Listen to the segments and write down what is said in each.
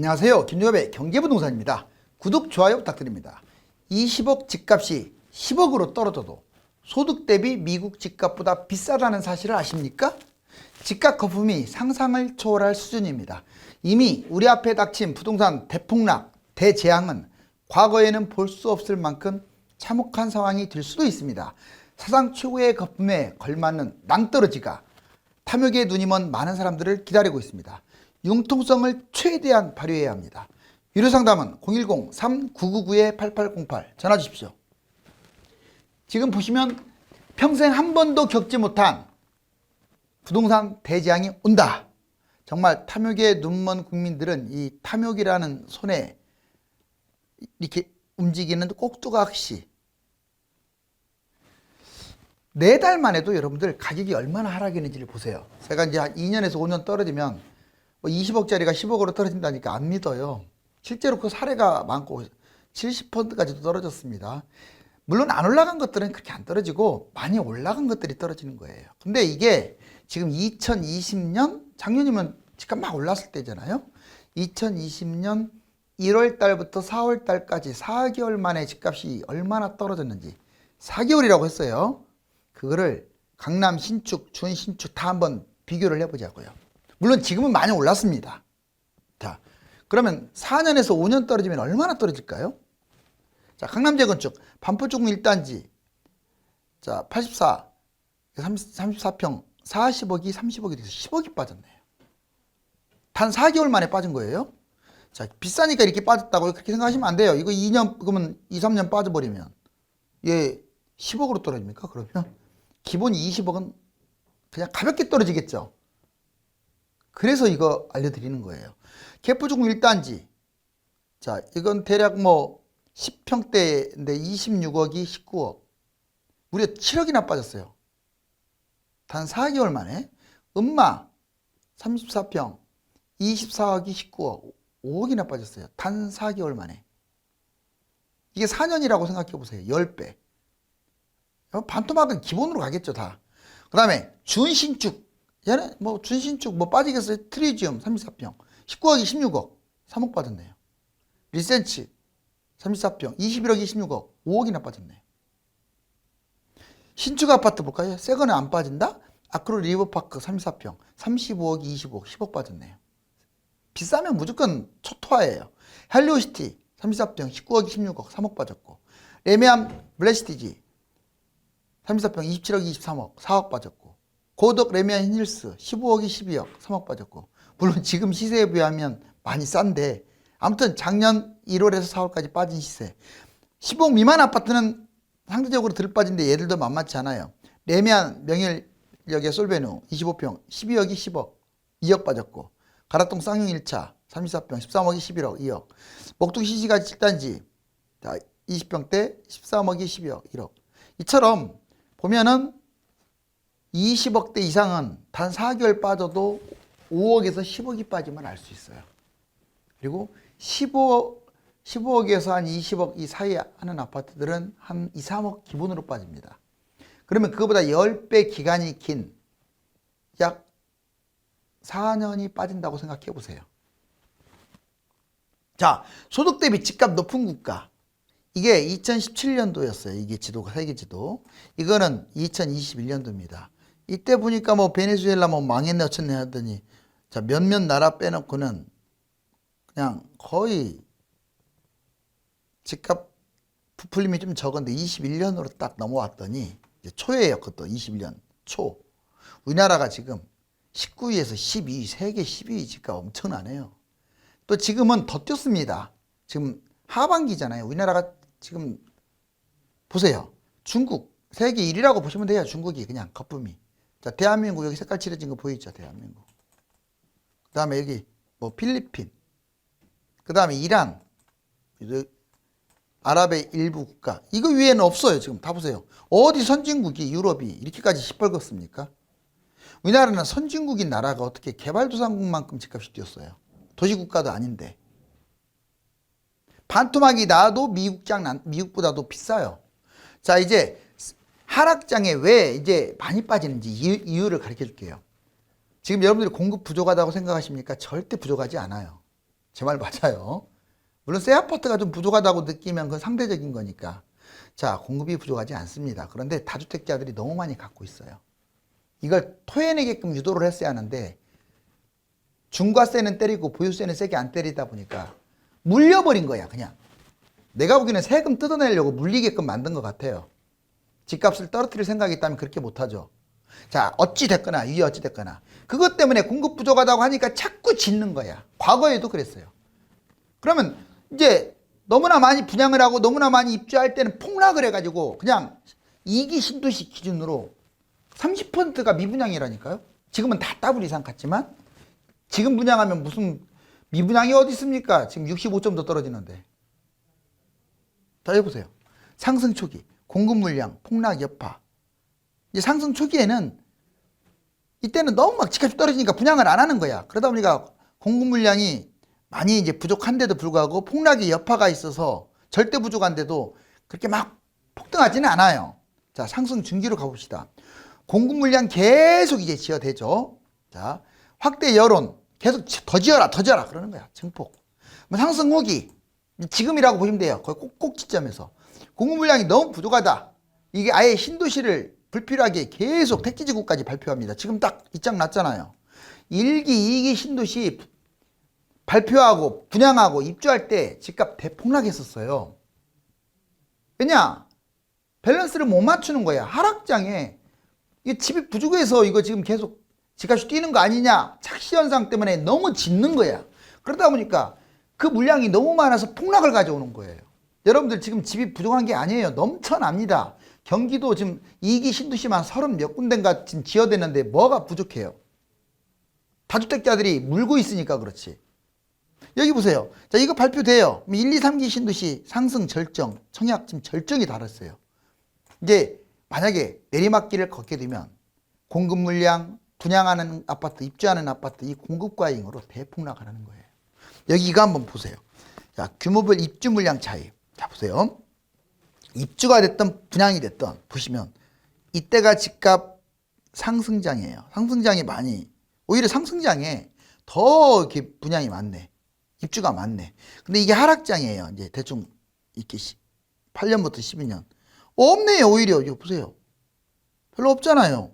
안녕하세요. 김종엽의 경제부동산입니다. 구독, 좋아요 부탁드립니다. 20억 집값이 10억으로 떨어져도 소득 대비 미국 집값보다 비싸다는 사실을 아십니까? 집값 거품이 상상을 초월할 수준입니다. 이미 우리 앞에 닥친 부동산 대폭락, 대재앙은 과거에는 볼 수 없을 만큼 참혹한 상황이 될 수도 있습니다. 사상 최고의 거품에 걸맞는 낭떠러지가 탐욕의 눈이 먼 많은 사람들을 기다리고 있습니다. 융통성을 최대한 발휘해야 합니다. 유료상담은 010-3999-8808 전화 주십시오. 지금 보시면 평생 한 번도 겪지 못한 부동산 대재앙이 온다. 정말 탐욕의 눈먼 국민들은 이 탐욕이라는 손에 이렇게 움직이는 꼭두각시 4달 만에도 여러분들 가격이 얼마나 하락했는지를 보세요. 제가 이제 한 2년에서 5년 떨어지면 20억짜리가 10억으로 떨어진다니까 안 믿어요. 실제로 그 사례가 많고 70%까지도 떨어졌습니다. 물론 안 올라간 것들은 그렇게 안 떨어지고 많이 올라간 것들이 떨어지는 거예요. 근데 이게 지금 2020년 작년이면 집값 막 올랐을 때잖아요. 2020년 1월 달부터 4월 달까지 4개월 만에 집값이 얼마나 떨어졌는지 4개월이라고 했어요. 그거를 강남 신축, 준신축 다 한번 비교를 해보자고요. 물론 지금은 많이 올랐습니다. 자, 그러면 4년에서 5년 떨어지면 얼마나 떨어질까요? 자, 강남 재건축 반포중 1단지 자 84, 34평 40억이 30억이 돼서 10억이 빠졌네요. 단 4개월 만에 빠진 거예요. 자, 비싸니까 이렇게 빠졌다고 그렇게 생각하시면 안 돼요. 이거 2년 그러면 2, 3년 빠져버리면 얘 10억으로 떨어집니까? 그러면 기본 20억은 그냥 가볍게 떨어지겠죠. 그래서 이거 알려드리는 거예요. 개포중 1단지 자 이건 대략 뭐 10평대인데 26억이 19억 무려 7억이나 빠졌어요. 단 4개월 만에. 음마 34평 24억이 19억 5억이나 빠졌어요. 단 4개월 만에. 이게 4년이라고 생각해 보세요. 10배. 반토막은 기본으로 가겠죠 다. 그 다음에 준신축 얘는 뭐 준신축 뭐 빠지겠어요. 트리지움 34평 19억이 16억 3억 빠졌네요. 리센치 34평 21억이 16억 5억이나 빠졌네요. 신축 아파트 볼까요? 새 거는 안 빠진다? 아크로 리버파크 34평 35억이 25억 10억 빠졌네요. 비싸면 무조건 초토화예요. 헬리오시티 34평 19억이 16억 3억 빠졌고 레미안 블레시티지 34평 27억이 23억 4억 빠졌고 고덕 레미안 힐스 15억이 12억 3억 빠졌고 물론 지금 시세에 비하면 많이 싼데 아무튼 작년 1월에서 4월까지 빠진 시세 10억 미만 아파트는 상대적으로 덜 빠진데 얘들도 만만치 않아요. 레미안 명일역의 솔베누 25평 12억이 10억 2억 빠졌고 가락동 쌍용 1차 34평 13억이 11억 2억 목동 시시가지 7단지 20평대 13억이 12억 1억 이처럼 보면은 20억대 이상은 단 4개월 빠져도 5억에서 10억이 빠지면 알 수 있어요. 그리고 15억에서 한 20억 이 사이에 하는 아파트들은 한 2, 3억 기본으로 빠집니다. 그러면 그거보다 10배 기간이 긴 약 4년이 빠진다고 생각해 보세요. 자, 소득 대비 집값 높은 국가. 이게 2017년도였어요. 이게 지도가 세계 지도. 이거는 2021년도입니다. 이때 보니까 뭐 베네수엘라 뭐 망했네 어쩌네 하더니 자 몇몇 나라 빼놓고는 그냥 거의 집값 부풀림이 좀 적은데 21년으로 딱 넘어왔더니 이제 초예요. 그것도 21년 초. 우리나라가 지금 19위에서 12위, 세계 12위 집값 엄청나네요. 또 지금은 더 뛰었습니다. 지금 하반기잖아요. 우리나라가 지금 보세요. 중국 세계 1위라고 보시면 돼요. 중국이 그냥 거품이. 자, 대한민국 여기 색깔 칠해진 거 보이죠? 대한민국. 그 다음에 여기 뭐 필리핀. 그 다음에 이란. 아랍의 일부 국가. 이거 위에는 없어요. 지금 다 보세요. 어디 선진국이 유럽이 이렇게까지 시뻘겋습니까? 우리나라는 선진국인 나라가 어떻게 개발도상국만큼 집값이 뛰었어요. 도시국가도 아닌데. 반토막이 나도 미국보다도 비싸요. 자, 이제 하락장에 왜 이제 많이 빠지는지 이유를 가르쳐 줄게요. 지금 여러분들이 공급 부족하다고 생각하십니까? 절대 부족하지 않아요. 제 말 맞아요. 물론 새 아파트가 좀 부족하다고 느끼면 그건 상대적인 거니까. 자, 공급이 부족하지 않습니다. 그런데 다주택자들이 너무 많이 갖고 있어요. 이걸 토해내게끔 유도를 했어야 하는데 중과세는 때리고 보유세는 세게 안 때리다 보니까 물려버린 거야, 그냥. 내가 보기에는 세금 뜯어내려고 물리게끔 만든 것 같아요. 집값을 떨어뜨릴 생각이 있다면 그렇게 못하죠. 자, 어찌됐거나 이게 어찌됐거나 그것 때문에 공급 부족하다고 하니까 자꾸 짓는 거야. 과거에도 그랬어요. 그러면 이제 너무나 많이 분양을 하고 너무나 많이 입주할 때는 폭락을 해가지고 그냥 2기 신도시 기준으로 30%가 미분양이라니까요. 지금은 다 더블 이상 갔지만 지금 분양하면 무슨 미분양이 어디 있습니까? 지금 65점도 떨어지는데. 자, 해보세요. 상승 초기, 공급 물량, 폭락 여파. 이제 상승 초기에는 이때는 너무 막 집값이 떨어지니까 분양을 안 하는 거야. 그러다 보니까 공급 물량이 많이 이제 부족한데도 불구하고 폭락의 여파가 있어서 절대 부족한데도 그렇게 막 폭등하지는 않아요. 자, 상승 중기로 가봅시다. 공급 물량 계속 이제 지어대죠. 자, 확대 여론 계속 더 지어라 그러는 거야. 증폭. 상승 후기 지금이라고 보시면 돼요. 거의 꼭지점에서 공급 물량이 너무 부족하다. 이게 아예 신도시를 불필요하게 계속 택지지구까지 발표합니다. 지금 딱 이 장 났잖아요. 1기, 2기 신도시 발표하고 분양하고 입주할 때 집값 대폭락했었어요. 왜냐? 밸런스를 못 맞추는 거야. 하락장에 이 집이 부족해서 이거 지금 계속 집값이 뛰는 거 아니냐? 착시 현상 때문에 너무 짓는 거야. 그러다 보니까 그 물량이 너무 많아서 폭락을 가져오는 거예요. 여러분들 지금 집이 부족한 게 아니에요. 넘쳐납니다. 경기도 지금 2기 신도시만 30 몇 군데인가 지금 지어댔는데 뭐가 부족해요? 다주택자들이 물고 있으니까 그렇지. 여기 보세요. 자, 이거 발표돼요. 1, 2, 3기 신도시 상승 절정, 청약 지금 절정이 달았어요. 이제 만약에 내리막길을 걷게 되면 공급 물량, 분양하는 아파트, 입주하는 아파트 이 공급 과잉으로 대폭락하는 거예요. 여기 이거 한번 보세요. 자, 규모별 입주 물량 차이. 자, 보세요. 입주가 됐던 분양이 됐던 보시면 이때가 집값 상승장이에요. 상승장이 많이 오히려 상승장에 더 이렇게 분양이 많네. 입주가 많네. 근데 이게 하락장이에요. 이제 대충 이렇게 8년부터 12년. 없네요. 오히려 이거 보세요. 별로 없잖아요.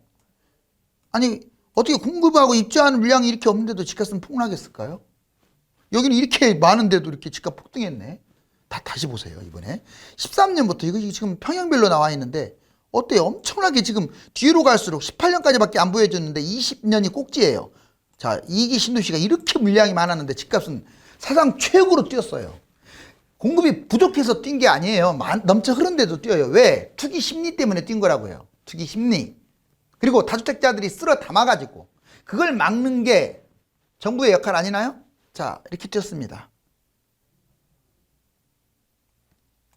아니 어떻게 공급하고 입주하는 물량이 이렇게 없는데도 집값은 폭락했을까요? 여기는 이렇게 많은데도 이렇게 집값 폭등했네. 다시 보세요. 이번에 13년부터 이거 지금 평형별로 나와 있는데 어때요? 엄청나게 지금 뒤로 갈수록 18년까지밖에 안 보여줬는데 20년이 꼭지예요. 자, 2기 신도시가 이렇게 물량이 많았는데 집값은 사상 최고로 뛰었어요. 공급이 부족해서 뛴 게 아니에요. 넘쳐 흐른데도 뛰어요. 왜? 투기 심리 때문에 뛴 거라고요. 투기 심리. 그리고 다주택자들이 쓸어 담아가지고 그걸 막는 게 정부의 역할 아니나요? 자, 이렇게 뛰었습니다.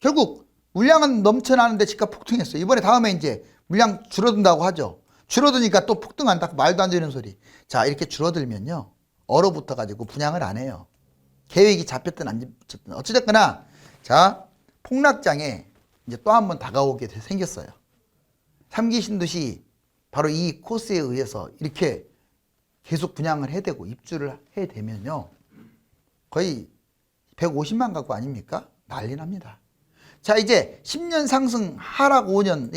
결국 물량은 넘쳐나는데 집값 폭등했어요. 이번에 다음에 이제 물량 줄어든다고 하죠. 줄어드니까 또 폭등한다. 말도 안 되는 소리. 자, 이렇게 줄어들면요. 얼어붙어 가지고 분양을 안 해요. 계획이 잡혔든 안 잡혔든 어찌됐거나 자, 폭락장에 이제 또 한 번 다가오게 생겼어요. 3기 신도시 바로 이 코스에 의해서 이렇게 계속 분양을 해대고 입주를 해대면요. 거의 150만 가구 아닙니까? 난리 납니다. 자, 이제 10년 상승 하락 5년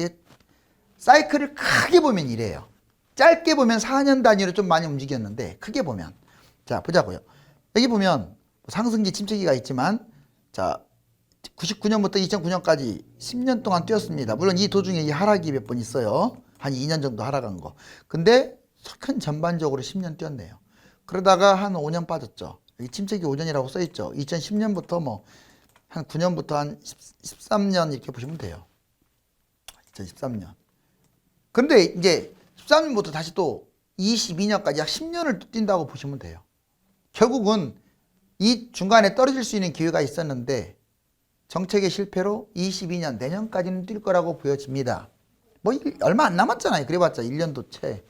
사이클을 크게 보면 이래요. 짧게 보면 4년 단위로 좀 많이 움직였는데 크게 보면 자, 보자고요. 여기 보면 상승기 침체기가 있지만 자, 99년부터 2009년까지 10년 동안 뛰었습니다. 물론 이 도중에 이 하락이 몇 번 있어요. 한 2년 정도 하락한 거. 근데 큰 전반적으로 10년 뛰었네요. 그러다가 한 5년 빠졌죠. 여기 침체기 5년이라고 써있죠. 2010년부터 뭐 한 9년부터 한 13년 이렇게 보시면 돼요. 2013년. 그런데 이제 13년부터 다시 또 22년까지 약 10년을 또 뛴다고 보시면 돼요. 결국은 이 중간에 떨어질 수 있는 기회가 있었는데 정책의 실패로 22년 내년까지는 뛸 거라고 보여집니다. 뭐 얼마 안 남았잖아요. 그래봤자 1년도 채.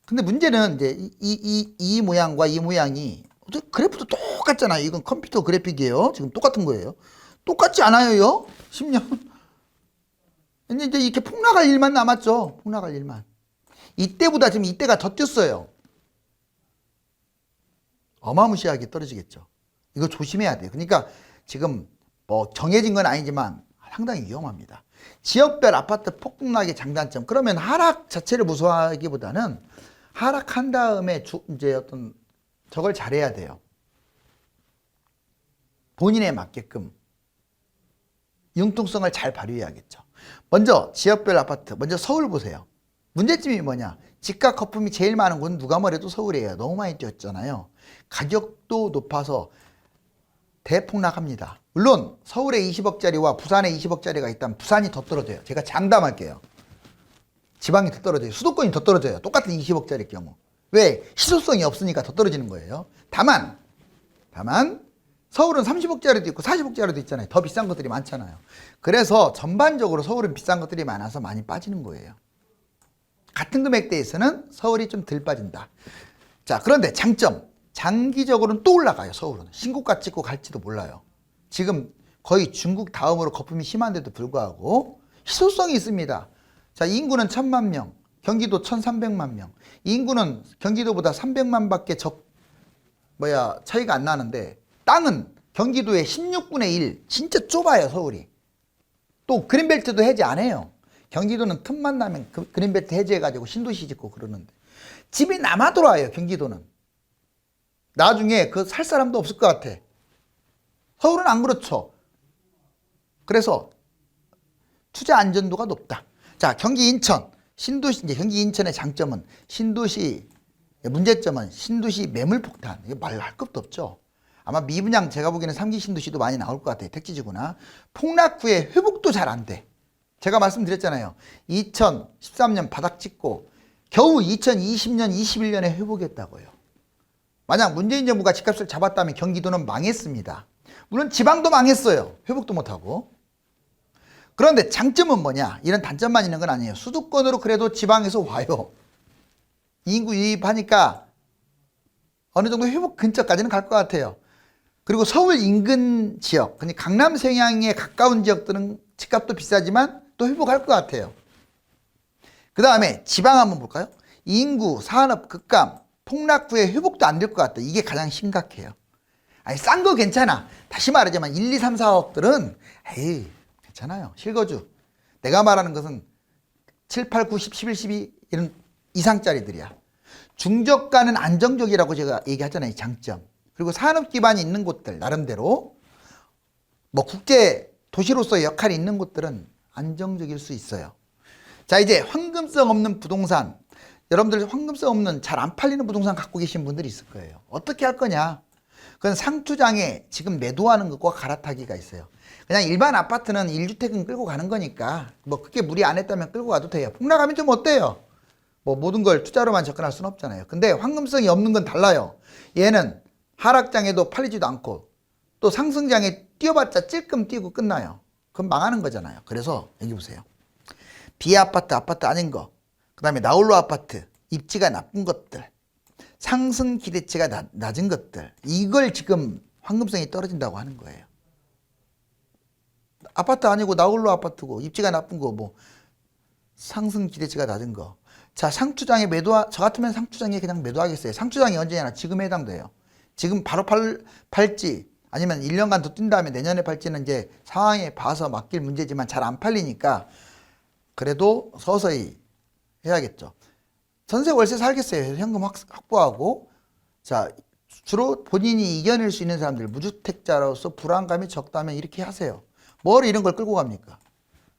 근데 문제는 이제 이 모양과 이 모양이 그래프도 똑같잖아요. 이건 컴퓨터 그래픽이에요. 지금 똑같은 거예요. 똑같지 않아요. 10년. 이제 이렇게 폭락할 일만 남았죠. 폭락할 일만. 이때보다 지금 이때가 더 뛰었어요. 어마무시하게 떨어지겠죠. 이거 조심해야 돼요. 그러니까 지금 뭐 정해진 건 아니지만 상당히 위험합니다. 지역별 아파트 폭등락의 장단점. 그러면 하락 자체를 무서워하기보다는 하락한 다음에 이제 어떤 저걸 잘해야 돼요. 본인에 맞게끔 융통성을 잘 발휘해야겠죠. 먼저 지역별 아파트, 먼저 서울 보세요. 문제점이 뭐냐? 집값 거품이 제일 많은 곳은 누가 뭐래도 서울이에요. 너무 많이 뛰었잖아요. 가격도 높아서 대폭락합니다. 물론 서울에 20억짜리와 부산에 20억짜리가 있다면 부산이 더 떨어져요. 제가 장담할게요. 지방이 더 떨어져요. 수도권이 더 떨어져요. 똑같은 20억짜리일 경우. 왜? 희소성이 없으니까 더 떨어지는 거예요. 다만 서울은 30억짜리도 있고 40억짜리도 있잖아요. 더 비싼 것들이 많잖아요. 그래서 전반적으로 서울은 비싼 것들이 많아서 많이 빠지는 거예요. 같은 금액대에서는 서울이 좀 덜 빠진다. 자, 그런데 장점. 장기적으로는 또 올라가요. 서울은. 신고가 찍고 갈지도 몰라요. 지금 거의 중국 다음으로 거품이 심한데도 불구하고 희소성이 있습니다. 자, 인구는 1000만 명, 경기도 1300만 명. 인구는 경기도보다 300만 밖에 차이가 안 나는데 땅은 경기도의 16분의 1. 진짜 좁아요, 서울이. 또 그린벨트도 해제 안 해요. 경기도는 틈만 나면 그린벨트 해제해가지고 신도시 짓고 그러는데 집이 남아 돌아요, 경기도는. 나중에 그 살 사람도 없을 것 같아. 서울은 안 그렇죠. 그래서 투자 안전도가 높다. 자, 경기 인천, 신도시, 이제 경기 인천의 장점은 신도시, 문제점은 신도시 매물 폭탄. 이게 말할 것도 없죠. 아마 미분양 제가 보기에는 3기 신도시도 많이 나올 것 같아요. 택지지구나. 폭락 후에 회복도 잘 안 돼. 제가 말씀드렸잖아요. 2013년 바닥 찍고 겨우 2020년, 21년에 회복했다고요. 만약 문재인 정부가 집값을 잡았다면 경기도는 망했습니다. 물론 지방도 망했어요. 회복도 못하고. 그런데 장점은 뭐냐? 이런 단점만 있는 건 아니에요. 수도권으로 그래도 지방에서 와요. 인구 유입하니까 어느 정도 회복 근처까지는 갈 것 같아요. 그리고 서울 인근 지역, 그러니까 강남 성향에 가까운 지역들은 집값도 비싸지만 또 회복할 것 같아요. 그 다음에 지방 한번 볼까요? 인구, 산업, 급감, 폭락 후에 회복도 안 될 것 같다. 이게 가장 심각해요. 아니, 싼 거 괜찮아. 다시 말하자면 1, 2, 3, 4억들은 에이, 괜찮아요. 실거주. 내가 말하는 것은 7, 8, 9, 10, 11, 12 이런 이상짜리들이야. 중저가는 안정적이라고 제가 얘기하잖아요. 장점. 그리고 산업 기반이 있는 곳들 나름대로 뭐 국제 도시로서의 역할이 있는 곳들은 안정적일 수 있어요. 자, 이제 황금성 없는 부동산. 여러분들 황금성 없는 잘 안 팔리는 부동산 갖고 계신 분들이 있을 거예요. 어떻게 할 거냐? 그건 상투장에 지금 매도하는 것과 갈아타기가 있어요. 그냥 일반 아파트는 1주택은 끌고 가는 거니까 뭐 크게 무리 안 했다면 끌고 가도 돼요. 폭락하면 좀 어때요? 뭐 모든 걸 투자로만 접근할 수는 없잖아요. 근데 황금성이 없는 건 달라요. 얘는 하락장에도 팔리지도 않고 또 상승장에 뛰어봤자 찔끔 뛰고 끝나요. 그럼 망하는 거잖아요. 그래서 여기 보세요. 비아파트, 아파트 아닌 거, 그 다음에 나홀로 아파트, 입지가 나쁜 것들, 상승 기대치가 낮은 것들, 이걸 지금 황금성이 떨어진다고 하는 거예요. 아파트 아니고 나홀로 아파트고 입지가 나쁜 거, 뭐 상승 기대치가 낮은 거. 자, 상투장에 저 같으면 상투장에 그냥 매도하겠어요. 상투장이 언제냐? 지금에 해당돼요. 지금 바로 팔지 아니면 1년간 더 뛴 다음에 내년에 팔지는 이제 상황에 봐서 맡길 문제지만 잘 안 팔리니까 그래도 서서히 해야겠죠. 전세 월세 살겠어요. 현금 확보하고. 자, 주로 본인이 이겨낼 수 있는 사람들, 무주택자로서 불안감이 적다면 이렇게 하세요. 뭘 이런 걸 끌고 갑니까?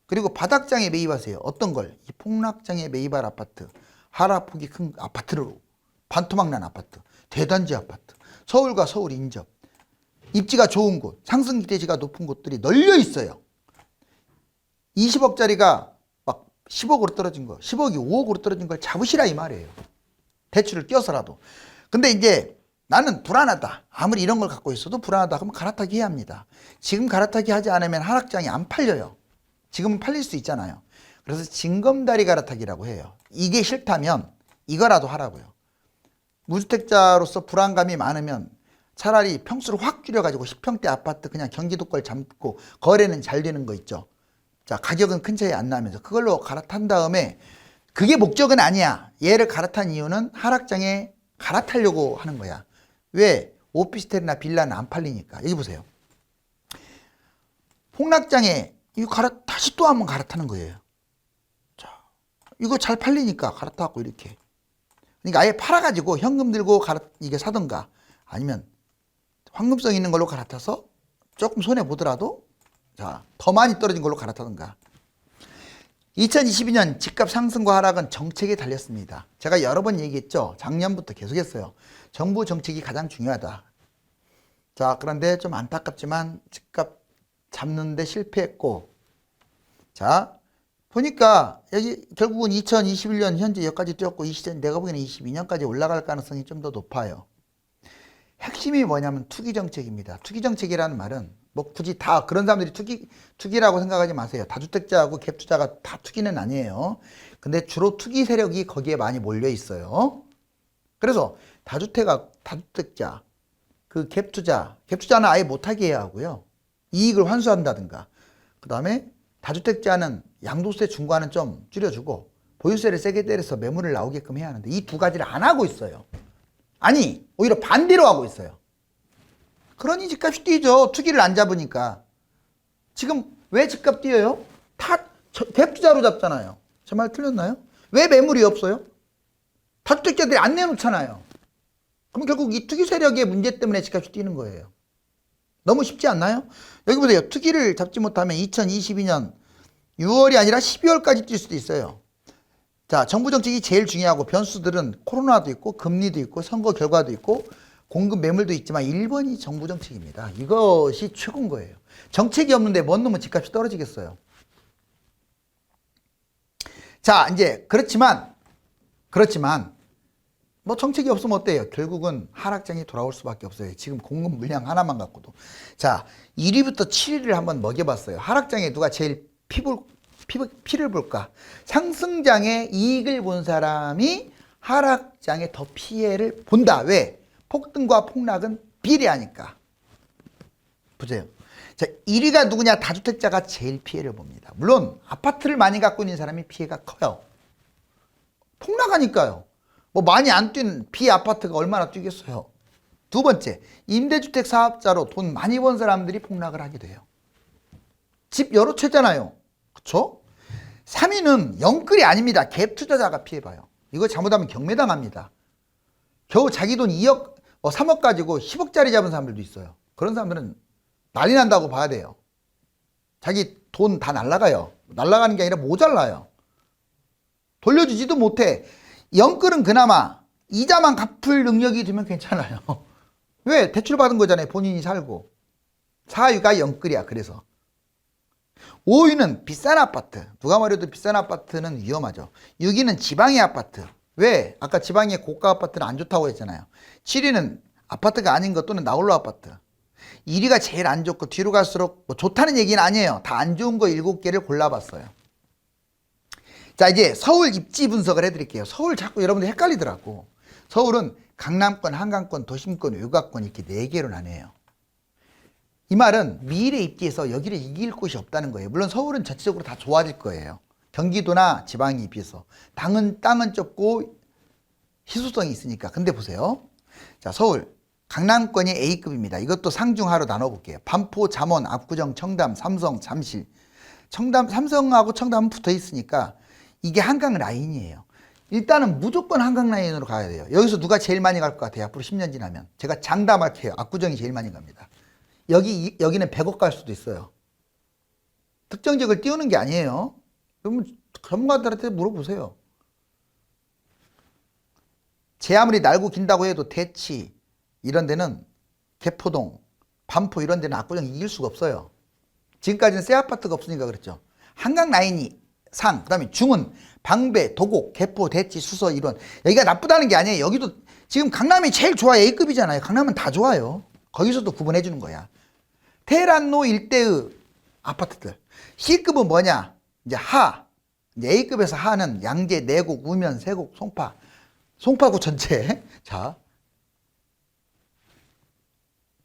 그리고 바닥장에 매입하세요. 어떤 걸? 이 폭락장에 매입할 아파트, 하락폭이 큰 아파트로 반토막 난 아파트, 대단지 아파트, 서울과 서울 인접, 입지가 좋은 곳, 상승 기대치가 높은 곳들이 널려 있어요. 20억짜리가 막 10억으로 떨어진 거, 10억이 5억으로 떨어진 걸 잡으시라 이 말이에요. 대출을 띄어서라도. 근데 이제 나는 불안하다. 아무리 이런 걸 갖고 있어도 불안하다. 그러면 갈아타기 해야 합니다. 지금 갈아타기 하지 않으면 하락장이 안 팔려요. 지금은 팔릴 수 있잖아요. 그래서 징검다리 갈아타기라고 해요. 이게 싫다면 이거라도 하라고요. 무주택자로서 불안감이 많으면 차라리 평수를 확 줄여가지고 10평대 아파트 그냥 경기도 걸 잡고 거래는 잘 되는 거 있죠. 자, 가격은 큰 차이 안 나면서 그걸로 갈아탄 다음에 그게 목적은 아니야. 얘를 갈아탄 이유는 하락장에 갈아타려고 하는 거야. 왜? 오피스텔이나 빌라는 안 팔리니까. 여기 보세요. 폭락장에 이거 다시 또 한번 갈아타는 거예요. 자, 이거 잘 팔리니까 갈아타고 이렇게. 그러니까 아예 팔아가지고 현금 들고 이게 사든가 아니면 황금성 있는 걸로 갈아타서 조금 손해 보더라도 자, 더 많이 떨어진 걸로 갈아타든가. 2022년 집값 상승과 하락은 정책에 달렸습니다. 제가 여러 번 얘기했죠. 작년부터 계속했어요. 정부 정책이 가장 중요하다. 자, 그런데 좀 안타깝지만 집값 잡는 데 실패했고, 자, 보니까 여기 결국은 2021년 현재 여기까지 뛰었고, 이 시점 내가 보기에는 22년까지 올라갈 가능성이 좀 더 높아요. 핵심이 뭐냐면 투기 정책입니다. 투기 정책이라는 말은 뭐 굳이 다 그런 사람들이 투기라고 생각하지 마세요. 다주택자하고 갭투자가 다 투기는 아니에요. 근데 주로 투기 세력이 거기에 많이 몰려 있어요. 그래서 다주택자, 그 갭투자는 아예 못하게 해야 하고요. 이익을 환수한다든가. 그 다음에 다주택자는 양도세 중과는 좀 줄여주고 보유세를 세게 때려서 매물을 나오게끔 해야 하는데 이 두 가지를 안 하고 있어요. 아니, 오히려 반대로 하고 있어요. 그러니 집값이 뛰죠. 투기를 안 잡으니까. 지금 왜 집값 뛰어요? 다 갭투자로 잡잖아요. 제 말 틀렸나요? 왜 매물이 없어요? 다주택자들이 안 내놓잖아요. 그럼 결국 이 투기 세력의 문제 때문에 집값이 뛰는 거예요. 너무 쉽지 않나요? 여기 보세요. 투기를 잡지 못하면 2022년 6월이 아니라 12월까지 뛸 수도 있어요. 자, 정부 정책이 제일 중요하고 변수들은 코로나도 있고 금리도 있고 선거 결과도 있고 공급 매물도 있지만 1번이 정부 정책입니다. 이것이 최고인 거예요. 정책이 없는데 뭔 놈은 집값이 떨어지겠어요. 자, 이제 그렇지만 뭐 정책이 없으면 어때요? 결국은 하락장이 돌아올 수밖에 없어요. 지금 공급 물량 하나만 갖고도. 자, 1위부터 7위를 한번 먹여봤어요. 하락장에 누가 제일 피를 볼까? 상승장에 이익을 본 사람이 하락장에 더 피해를 본다. 왜? 폭등과 폭락은 비례하니까. 보세요. 자, 1위가 누구냐? 다주택자가 제일 피해를 봅니다. 물론 아파트를 많이 갖고 있는 사람이 피해가 커요. 폭락하니까요. 뭐 많이 안 뛴 비아파트가 얼마나 뛰겠어요. 두 번째, 임대주택 사업자로 돈 많이 번 사람들이 폭락을 하게 돼요. 집 여러 채잖아요. 그쵸? 3위는 영끌이 아닙니다. 갭 투자자가 피해봐요. 이거 잘못하면 경매당합니다. 겨우 자기 돈 2억, 3억 가지고 10억짜리 잡은 사람들도 있어요. 그런 사람들은 난리 난다고 봐야 돼요. 자기 돈 다 날라가요. 날라가는 게 아니라 모자라요. 돌려주지도 못해. 영끌은 그나마 이자만 갚을 능력이 되면 괜찮아요. 왜? 대출받은 거잖아요. 본인이 살고. 4위가 영끌이야. 그래서 5위는 비싼 아파트. 누가 말해도 비싼 아파트는 위험하죠. 6위는 지방의 아파트. 왜? 아까 지방의 고가 아파트는 안 좋다고 했잖아요. 7위는 아파트가 아닌 것 또는 나홀로 아파트. 1위가 제일 안 좋고 뒤로 갈수록 뭐 좋다는 얘기는 아니에요. 다 안 좋은 거 7개를 골라봤어요. 자, 이제 서울 입지 분석을 해드릴게요. 서울 자꾸 여러분들 헷갈리더라고. 서울은 강남권, 한강권, 도심권, 외곽권 이렇게 4개로 나뉘어요. 이 말은 미래 입지에서 여기를 이길 곳이 없다는 거예요. 물론 서울은 전체적으로 다 좋아질 거예요. 경기도나 지방에 비해서. 땅은 좁고 희소성이 있으니까. 근데 보세요. 자, 서울 강남권이 A급입니다. 이것도 상중하로 나눠볼게요. 반포, 잠원, 압구정, 청담, 삼성, 잠실. 삼성하고 청담은 붙어 있으니까 이게 한강 라인이에요. 일단은 무조건 한강 라인으로 가야 돼요. 여기서 누가 제일 많이 갈 것 같아요? 앞으로 10년 지나면. 제가 장담할게요. 압구정이 제일 많이 갑니다. 여기는 100억 갈 수도 있어요. 특정 지역을 띄우는 게 아니에요. 그러면 전문가들한테 물어보세요. 제 아무리 날고 긴다고 해도 대치 이런 데는 개포동, 반포 이런 데는 압구정 이길 수가 없어요. 지금까지는 새 아파트가 없으니까 그랬죠. 한강 라인이 상, 그 다음에 중은, 방배, 도곡, 개포, 대치, 수서 이런. 여기가 나쁘다는 게 아니에요. 여기도 지금 강남이 제일 좋아요. A급이잖아요. 강남은 다 좋아요. 거기서도 구분해 주는 거야. 테란로 일대의 아파트들. C급은 뭐냐? 이제 이제 A급에서 하는 양재, 내곡, 우면, 세곡, 송파. 송파구 전체. 자.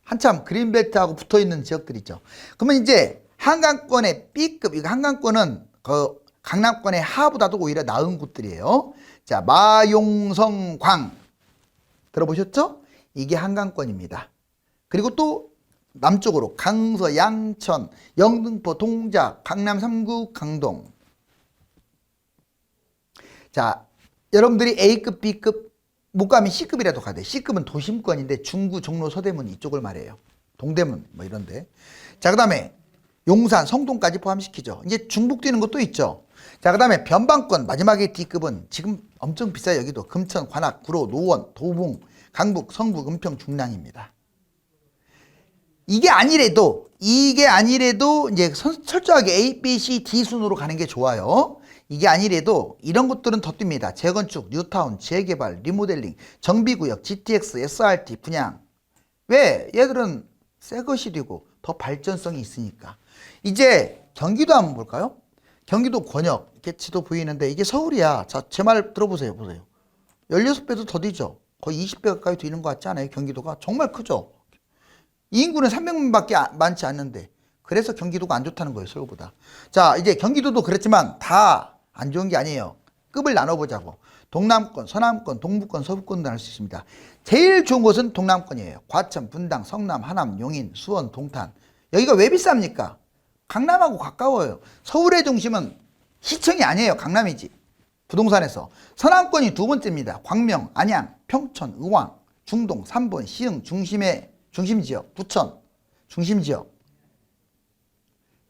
한참 그린벨트하고 붙어 있는 지역들 있죠. 그러면 이제 한강권의 B급, 이거 한강권은 그 강남권의 하보다도 오히려 나은 곳들이에요. 자, 마용성, 광. 들어보셨죠? 이게 한강권입니다. 그리고 또 남쪽으로 강서, 양천, 영등포, 동작, 강남 3구, 강동. 자, 여러분들이 A급, B급 못 가면 C급이라도 가야 돼. C급은 도심권인데 중구, 종로, 서대문 이쪽을 말해요. 동대문 뭐 이런데. 자, 그 다음에 용산, 성동까지 포함시키죠. 이제 중북 뛰는 것도 있죠. 자, 그 다음에 변방권 마지막에 D급은 지금 엄청 비싸요. 여기도 금천, 관악, 구로, 노원, 도봉, 강북, 성북, 은평, 중랑입니다. 이게 아니래도 이제 철저하게 A, B, C, D 순으로 가는 게 좋아요. 이게 아니래도 이런 것들은 더 뜁니다. 재건축, 뉴타운, 재개발, 리모델링, 정비구역, GTX, SRT, 분양. 왜? 얘들은 새 것이고 더 발전성이 있으니까. 이제 경기도 한번 볼까요? 경기도 권역 이렇게 지도 보이는데 이게 서울이야. 자, 제 말 들어보세요. 보세요. 16배도 더 뛰죠. 거의 20배 가까이 뛰는 것 같지 않아요? 경기도가 정말 크죠. 이 인구는 300만밖에 많지 않는데 그래서 경기도가 안 좋다는 거예요. 서울보다. 자, 이제 경기도도 그렇지만 다 안 좋은 게 아니에요. 급을 나눠보자고. 동남권, 서남권, 동부권, 서부권도 할 수 있습니다. 제일 좋은 곳은 동남권이에요. 과천, 분당, 성남, 하남, 용인, 수원, 동탄. 여기가 왜 비쌉니까? 강남하고 가까워요. 서울의 중심은 시청이 아니에요. 강남이지. 부동산에서. 서남권이 두 번째입니다. 광명, 안양, 평촌, 의왕, 중동, 삼본, 시흥, 중심지역, 부천, 중심지역.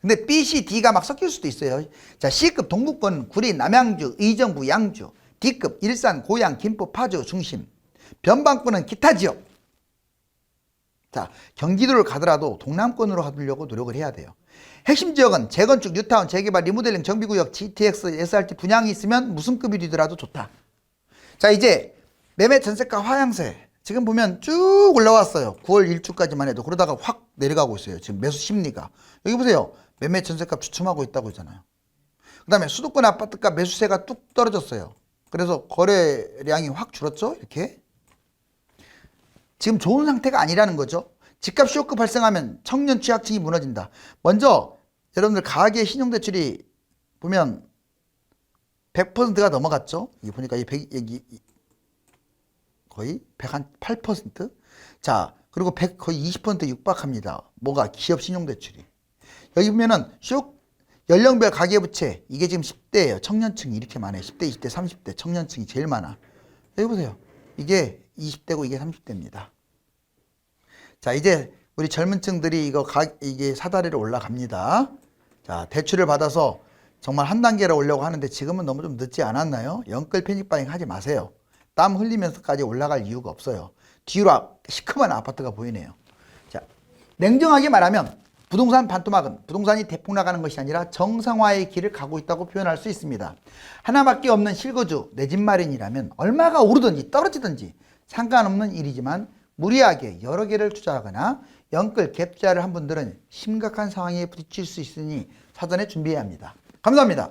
근데 B, C, D가 막 섞일 수도 있어요. 자, C급 동부권 구리, 남양주, 의정부, 양주. D급 일산, 고양, 김포, 파주, 중심. 변방권은 기타 지역. 자, 경기도를 가더라도 동남권으로 가려고 노력을 해야 돼요. 핵심 지역은 재건축, 뉴타운, 재개발, 리모델링, 정비구역, GTX, SRT 분양이 있으면 무슨 급이 되더라도 좋다. 자, 이제 매매 전세가 하향세. 지금 보면 쭉 올라왔어요. 9월 1주까지만 해도. 그러다가 확 내려가고 있어요. 지금 매수 심리가. 여기 보세요. 매매 전세값 주춤하고 있다고 했잖아요. 그 다음에 수도권 아파트값 매수세가 뚝 떨어졌어요. 그래서 거래량이 확 줄었죠. 이렇게. 지금 좋은 상태가 아니라는 거죠. 집값 쇼크 발생하면 청년 취약층이 무너진다. 먼저 여러분들 가계 신용대출이 보면 100%가 넘어갔죠. 여기 보니까 거의 108%. 자, 그리고 거의 20% 육박합니다. 뭐가? 기업 신용대출이. 여기 보면은 연령별 가계부채 이게 지금 10대예요. 청년층이 이렇게 많아요. 10대, 20대, 30대 청년층이 제일 많아. 여기 보세요. 이게 20대고 이게 30대입니다. 자, 이제 우리 젊은 층들이 이게 사다리로 올라갑니다. 자, 대출을 받아서 정말 한 단계로 오려고 하는데 지금은 너무 좀 늦지 않았나요? 영끌 패닉바잉 하지 마세요. 땀 흘리면서까지 올라갈 이유가 없어요. 뒤로 시커먼 아파트가 보이네요. 자, 냉정하게 말하면 부동산 반토막은 부동산이 대폭 나가는 것이 아니라 정상화의 길을 가고 있다고 표현할 수 있습니다. 하나밖에 없는 실거주, 내 집 마련이라면 얼마가 오르든지 떨어지든지 상관없는 일이지만 무리하게 여러 개를 투자하거나 영끌 갭자를 한 분들은 심각한 상황에 부딪힐 수 있으니 사전에 준비해야 합니다. 감사합니다.